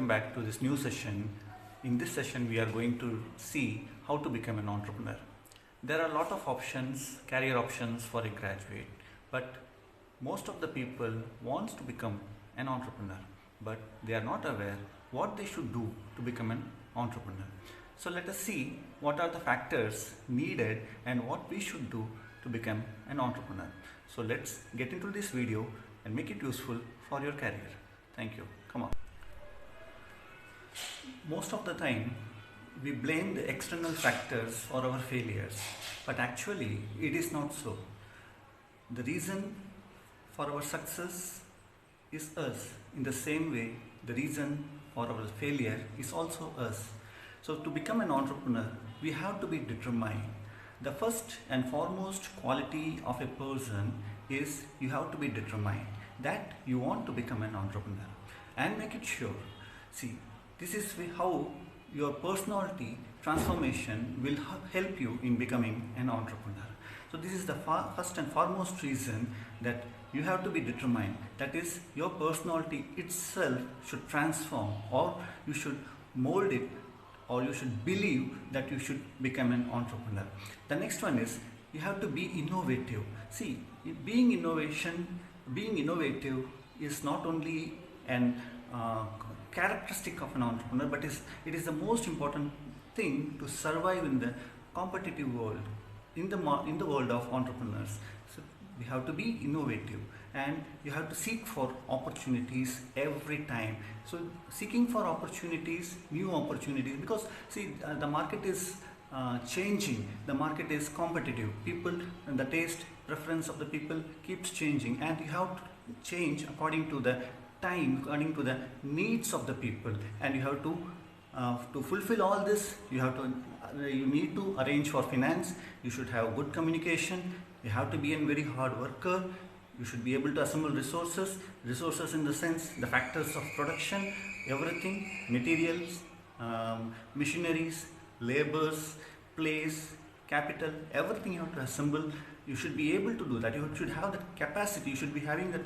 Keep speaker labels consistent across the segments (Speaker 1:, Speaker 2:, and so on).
Speaker 1: back to this new session. In this session, we are going to see how to become an entrepreneur. There are a lot of options, career options for a graduate, but most of the people wants to become an entrepreneur, but they are not aware what they should do to become an entrepreneur. So let us see what are the factors needed and what we should do to become an entrepreneur. So let's get into this video and make it useful for your career. Thank you. Come on. Most of the time, we blame the external factors for our failures, but actually it is not so. The reason for our success is us. In the same way, the reason for our failure is also us. So to become an entrepreneur, we have to be determined. The first and foremost quality of a person is you have to be determined that you want to become an entrepreneur and make it sure. See, this is how your personality transformation will help you in becoming an entrepreneur. So this is the first and foremost reason that you have to be determined. That is, your personality itself should transform, or you should mold it, or you should believe that you should become an entrepreneur. The next one is you have to be innovative. See, being innovative is not only an characteristic of an entrepreneur, but it is the most important thing to survive in the competitive world, in the world of entrepreneurs. So we have to be innovative and you have to seek for opportunities every time. So seeking for opportunities, new opportunities, because see, the market is changing, the market is competitive, people and the taste preference of the people keeps changing, and you have to change according to the time, according to the needs of the people, and you have to fulfill all this, you need to arrange for finance, you should have good communication, you have to be a very hard worker, you should be able to assemble resources in the sense the factors of production, everything, materials, machineries, labors, place, capital, everything you have to assemble. You should be able to do that. You should have the capacity, you should be having the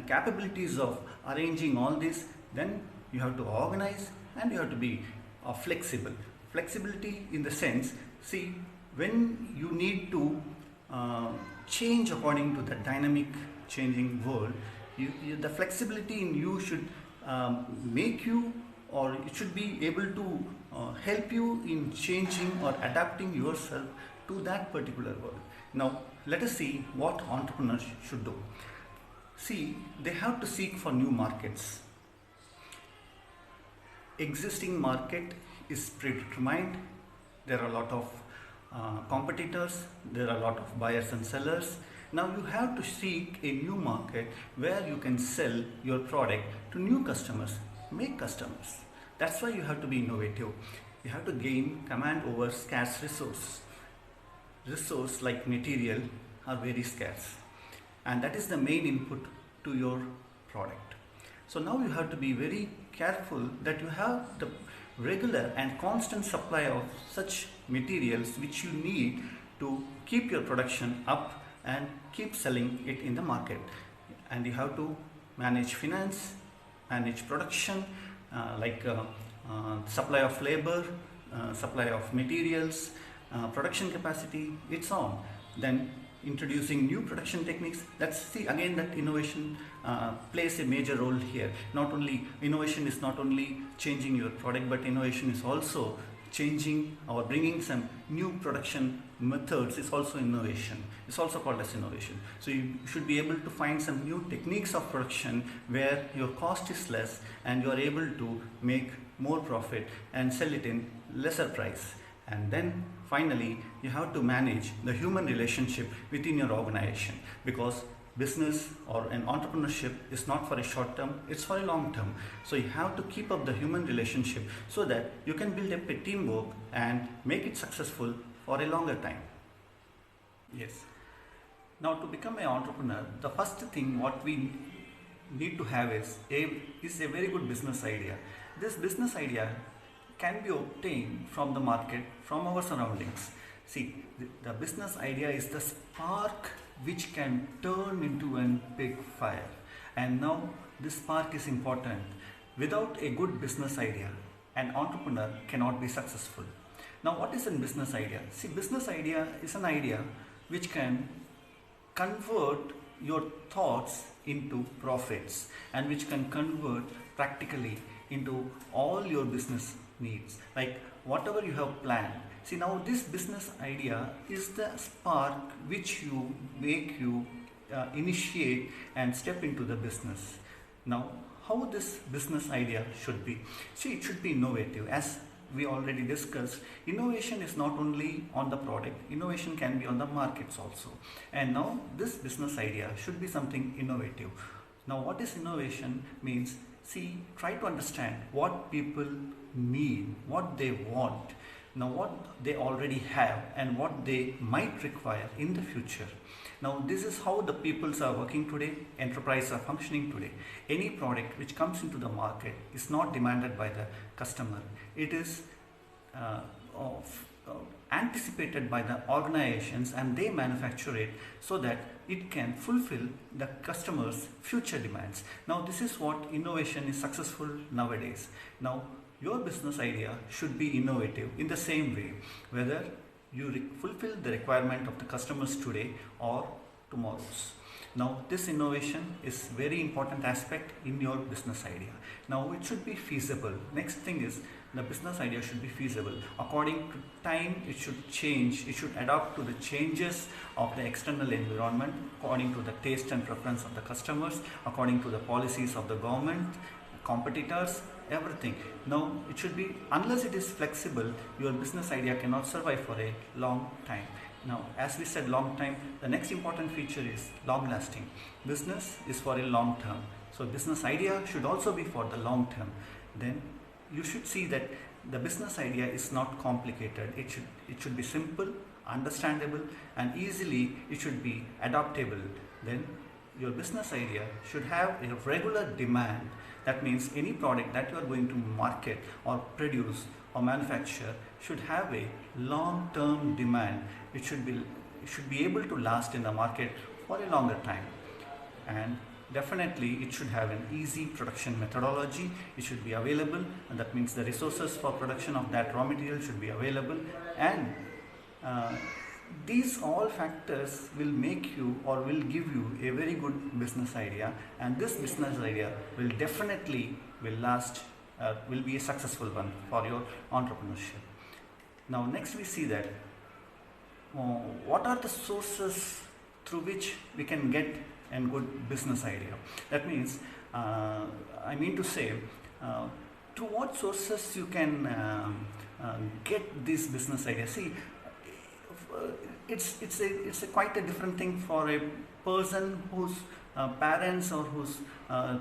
Speaker 1: capabilities of arranging all this. Then you have to organize and you have to be flexible. Flexibility in the sense, see, when you need to change according to the dynamic changing world, the flexibility in you should make you, or it should be able to help you in changing or adapting yourself to that particular world. Now let us see what entrepreneurs should do. See, they have to seek for new markets. Existing market is predetermined. There are a lot of competitors, there are a lot of buyers and sellers. Now you have to seek a new market where you can sell your product to new customers, make customers. That's why you have to be innovative. You have to gain command over scarce resource. Resource like material are very scarce, and that is the main input to your product. So now you have to be very careful that you have the regular and constant supply of such materials which you need to keep your production up and keep selling it in the market. And you have to manage finance, manage production, supply of labor, supply of materials, production capacity, it's on. Then introducing new production techniques. That's, see, again, that innovation plays a major role here. Not only innovation is not only changing your product, but innovation is also changing or bringing some new production methods is also innovation. It's also called as innovation. So you should be able to find some new techniques of production where your cost is less and you are able to make more profit and sell it in lesser price. And then finally, you have to manage the human relationship within your organization, because business or an entrepreneurship is not for a short term, it's for a long term. So you have to keep up the human relationship so that you can build up a teamwork and make it successful for a longer time. Yes. Now to become an entrepreneur, the first thing what we need to have is a very good business idea. This business idea can be obtained from the market, from our surroundings. See, the business idea is the spark which can turn into a big fire. And now this spark is important. Without a good business idea, an entrepreneur cannot be successful. Now, what is a business idea? See, business idea is an idea which can convert your thoughts into profits and which can convert practically into all your business needs, like whatever you have planned. See, now this business idea is the spark which you make you initiate and step into the business. Now, how this business idea should be? See, it should be innovative. As we already discussed, innovation is not only on the product, innovation can be on the markets also. And now this business idea should be something innovative. Now, what is innovation means? See, try to understand what people need, what they want, now what they already have and what they might require in the future. Now, this is how the peoples are working today, enterprises are functioning today. Any product which comes into the market is not demanded by the customer. It is anticipated by the organizations, and they manufacture it so that it can fulfill the customer's future demands. Now, this is what innovation is successful nowadays. Now, your business idea should be innovative in the same way, whether you fulfill the requirement of the customers today or tomorrow's. Now, this innovation is very important aspect in your business idea. Now, it should be feasible. Next thing is, the business idea should be feasible. According to time, it should change. It should adapt to the changes of the external environment, according to the taste and preference of the customers, according to the policies of the government, competitors, everything. Now, it should be, unless it is flexible, your business idea cannot survive for a long time. Now, as we said, long time, the next important feature is long lasting. Business is for a long term. So, business idea should also be for the long term. Then you should see that the business idea is not complicated. It should be simple, understandable, and easily it should be adaptable. Then your business idea should have a regular demand. That means any product that you are going to market or produce or manufacture should have a long-term demand. It should be able to last in the market for a longer time, and definitely it should have an easy production methodology. It should be available, and that means the resources for production of that raw material should be available, and these all factors will make you or will give you a very good business idea, and this business idea will definitely last, will be a successful one for your entrepreneurship. Now, next we see that what are the sources through which we can get a good business idea. That means, I mean to say, through what sources you can get this business idea. See, it's a quite a different thing for a person whose parents or whose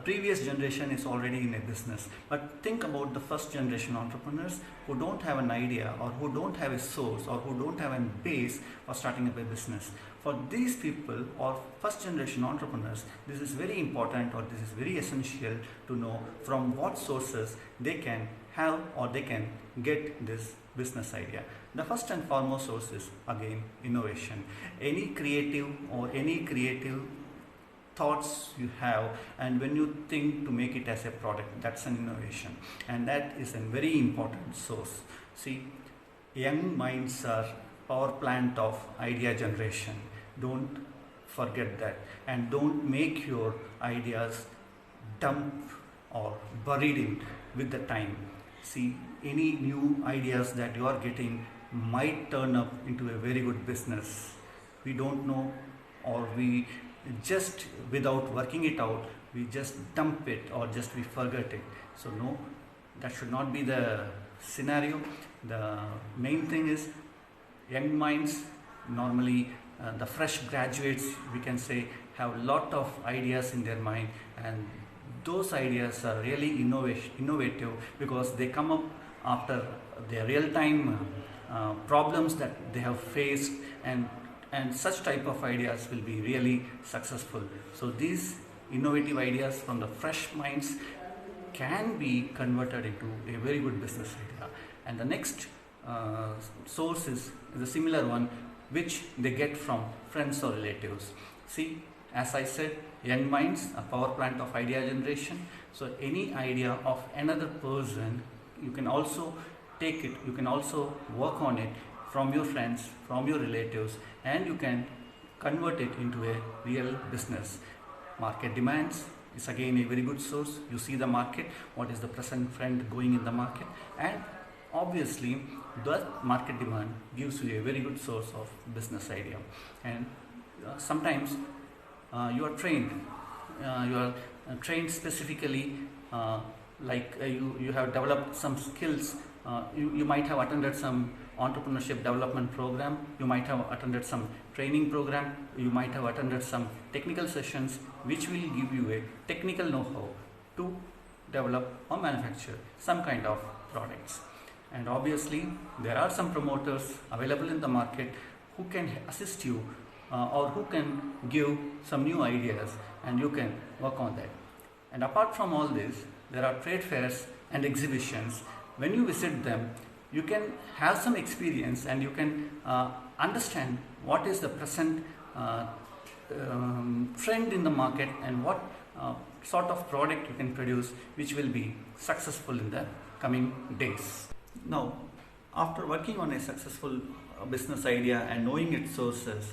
Speaker 1: previous generation is already in a business. But think about the first generation entrepreneurs who don't have an idea, or who don't have a source, or who don't have a base for starting up a business. For these people or first generation entrepreneurs, this is very important, or this is very essential to know from what sources they can have or they can get this business idea. The first and foremost source is again innovation. Any creative thoughts you have, and when you think to make it as a product, that's an innovation, and that is a very important source. See, young minds are power plant of idea generation. Don't forget that, and don't make your ideas dump or buried in with the time. See, any new ideas that you are getting might turn up into a very good business. We don't know, or we just, without working it out, we just dump it or just we forget it. So no, that should not be the scenario. The main thing is, young minds, normally the fresh graduates, we can say, have a lot of ideas in their mind, and those ideas are really innovative because they come up after their real-time problems that they have faced, and such type of ideas will be really successful. So these innovative ideas from the fresh minds can be converted into a very good business idea. And the next source is a similar one, which they get from friends or relatives. See, As I said, young minds, a power plant of idea generation. So any idea of another person, you can also take it, you can also work on it from your friends, from your relatives, and you can convert it into a real business. Market demands is again a very good source. You see the market, what is the present trend going in the market, and obviously that market demand gives you a very good source of business idea. And sometimes you are trained specifically, you have developed some skills. You might have attended some entrepreneurship development program, you might have attended some training program, you might have attended some technical sessions which will give you a technical know-how to develop or manufacture some kind of products. And obviously there are some promoters available in the market who can assist you or who can give some new ideas, and you can work on that. And apart from all this, there are trade fairs and exhibitions. When you visit them, you can have some experience and you can understand what is the present trend in the market and what sort of product you can produce which will be successful in the coming days. Now, after working on a successful business idea and knowing its sources,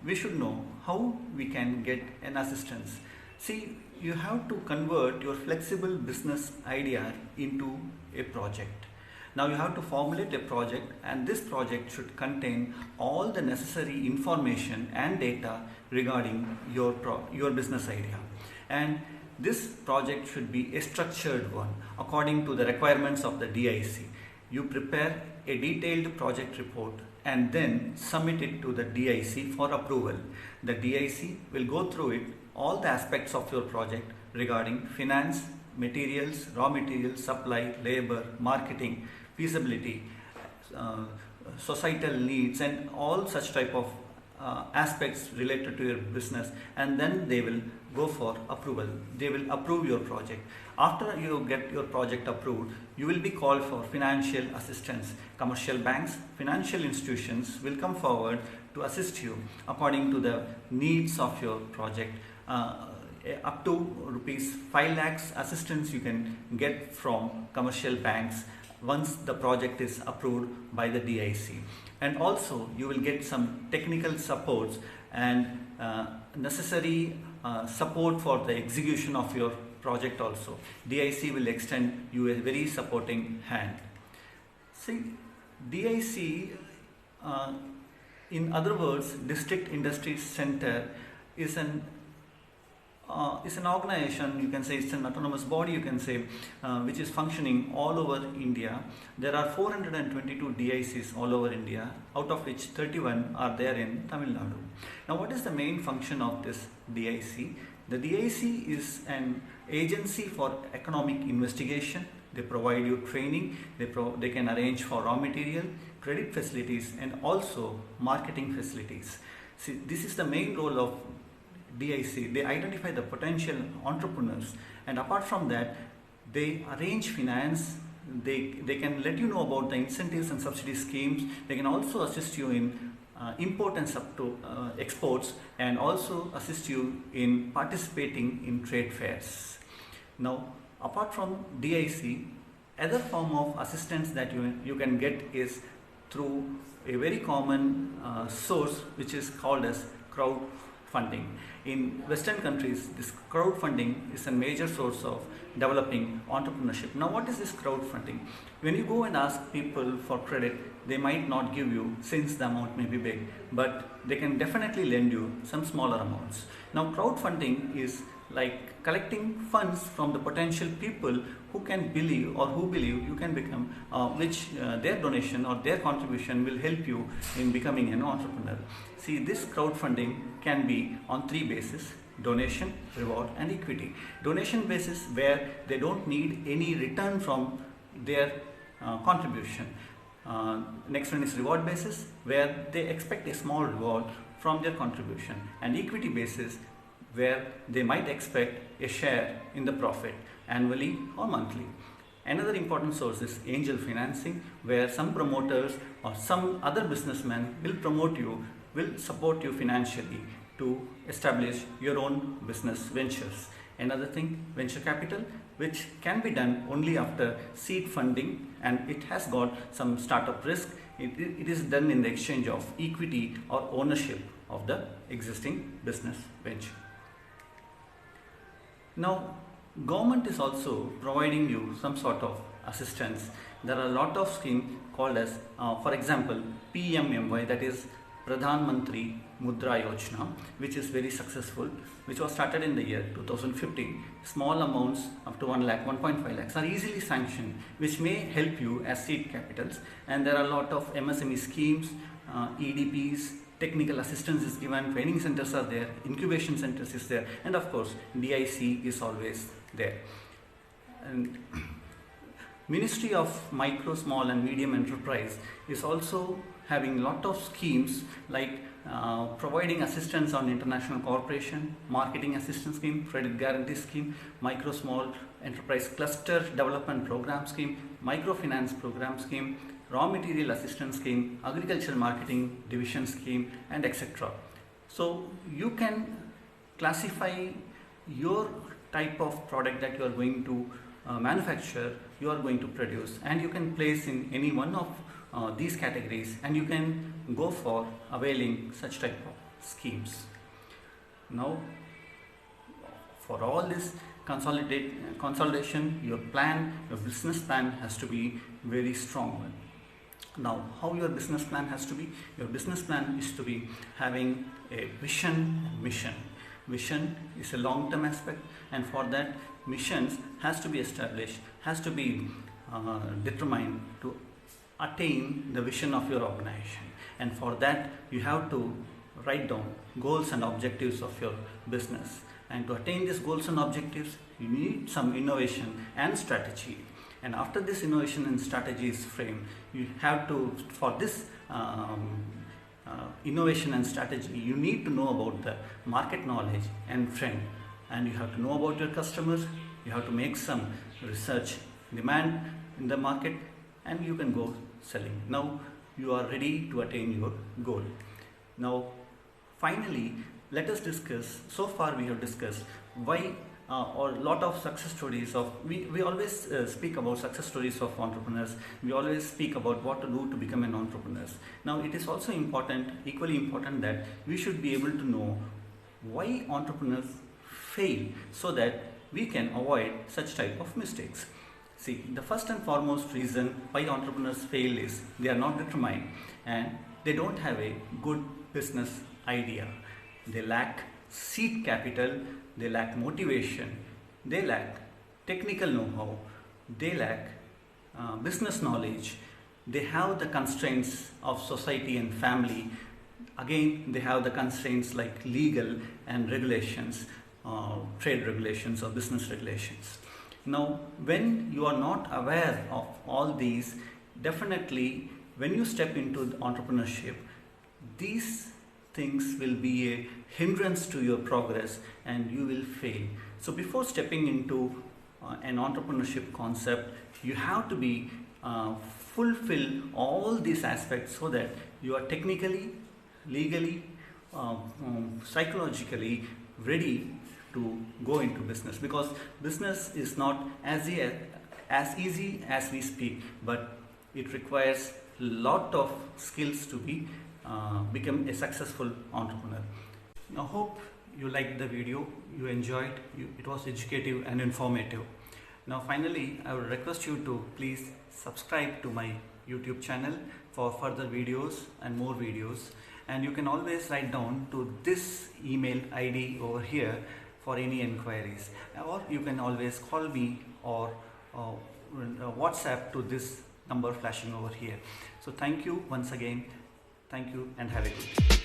Speaker 1: we should know how we can get an assistance. See, you have to convert your flexible business idea into a project. Now you have to formulate a project, and this project should contain all the necessary information and data regarding your business idea. And this project should be a structured one according to the requirements of the DIC. You prepare a detailed project report and then submit it to the DIC for approval. The DIC will go through it, all the aspects of your project regarding finance, materials, raw materials, supply, labor, marketing, feasibility, societal needs, and all such type of aspects related to your business, and then they will go for approval. They will approve your project. After you get your project approved, you will be called for financial assistance. Commercial banks, financial institutions will come forward to assist you according to the needs of your project. Up to rupees 5 lakhs assistance you can get from commercial banks once the project is approved by the DIC. And also you will get some technical supports and necessary support for the execution of your project also. DIC will extend you a very supporting hand. See, DIC, in other words, District Industry Center, is an organization, you can say it's an autonomous body, you can say, which is functioning all over India. There are 422 DICs all over India, out of which 31 are there in Tamil Nadu. Now, what is the main function of this DIC? The DIC is an agency for economic investigation. They provide you training, they can arrange for raw material, credit facilities, and also marketing facilities. See, this is the main role of DIC. They identify the potential entrepreneurs, and apart from that, they arrange finance. They can let you know about the incentives and subsidy schemes. They can also assist you in import and exports, and also assist you in participating in trade fairs. Now, apart from DIC, other form of assistance that you can get is through a very common source which is called as crowdfunding. In Western countries, this crowdfunding is a major source of developing entrepreneurship. Now, what is this crowdfunding? When you go and ask people for credit, they might not give you since the amount may be big, but they can definitely lend you some smaller amounts. Now, crowdfunding is like collecting funds from the potential people who can believe or who believe you can become, their donation or their contribution will help you in becoming an entrepreneur. See, this crowdfunding can be on 3 bases: donation, reward, and equity. Donation basis, where they don't need any return from their contribution. Next one is reward basis, where they expect a small reward from their contribution, and equity basis, where they might expect a share in the profit annually or monthly. Another important source is angel financing, where some promoters or some other businessmen will promote you, will support you financially to establish your own business ventures. Another thing, venture capital, which can be done only after seed funding, and it has got some startup risk. It is done in the exchange of equity or ownership of the existing business venture. Now, government is also providing you some sort of assistance. There are a lot of schemes called as, for example, PMMY, that is Pradhan Mantri Mudra Yojana, which is very successful, which was started in the year 2015. Small amounts up to 1 lakh, 1.5 lakhs are easily sanctioned, which may help you as seed capitals. And there are a lot of MSME schemes, EDPs, technical assistance is given, training centers are there, incubation centers is there, and of course DIC is always there. And Ministry of Micro, Small and Medium Enterprise is also having lot of schemes like providing assistance on international cooperation, marketing assistance scheme, credit guarantee scheme, micro small enterprise cluster development program scheme, microfinance program scheme, raw material assistance scheme, agricultural marketing division scheme, and etc. So you can classify your type of product that you are going to manufacture, you are going to produce, and you can place in any one of these categories, and you can go for availing such type of schemes. Now, for all this consolidation, your business plan has to be very strong one. Now, how your business plan has to be? Your business plan is to be having a vision and mission. Vision is a long-term aspect, and for that, missions has to be established, has to be determined to attain the vision of your organization. And for that, you have to write down goals and objectives of your business. And to attain these goals and objectives, you need some innovation and strategy. And after this innovation and strategy is framed, you have to, for this innovation and strategy, you need to know about the market knowledge and trend. And you have to know about your customers, you have to make some research, demand in the market, and you can go selling. Now you are ready to attain your goal. Now finally, let us discuss, so far we have discussed why or lot of success stories of, we always speak about success stories of entrepreneurs. We always speak about what to do to become an entrepreneur. Now it is also important, equally important, that we should be able to know why entrepreneurs fail so that we can avoid such type of mistakes. See, the first and foremost reason why entrepreneurs fail is they are not determined and they don't have a good business idea. They lack seed capital, they lack motivation, they lack technical know-how, they lack business knowledge, they have the constraints of society and family. Again, they have the constraints like legal and regulations, trade regulations or business regulations. Now, when you are not aware of all these, definitely when you step into the entrepreneurship, these things will be a hindrance to your progress and you will fail. So before stepping into an entrepreneurship concept, you have to be fulfill all these aspects so that you are technically, legally, psychologically ready to go into business, because business is not as easy as we speak, but it requires a lot of skills to be become a successful entrepreneur. Now, hope you liked the video, you enjoyed, it was educative and informative. Now finally, I would request you to please subscribe to my YouTube channel for further videos and more videos, and you can always write down to this email ID over here for any inquiries, or you can always call me or WhatsApp to this number flashing over here. So thank you once again. Thank you and have a good day.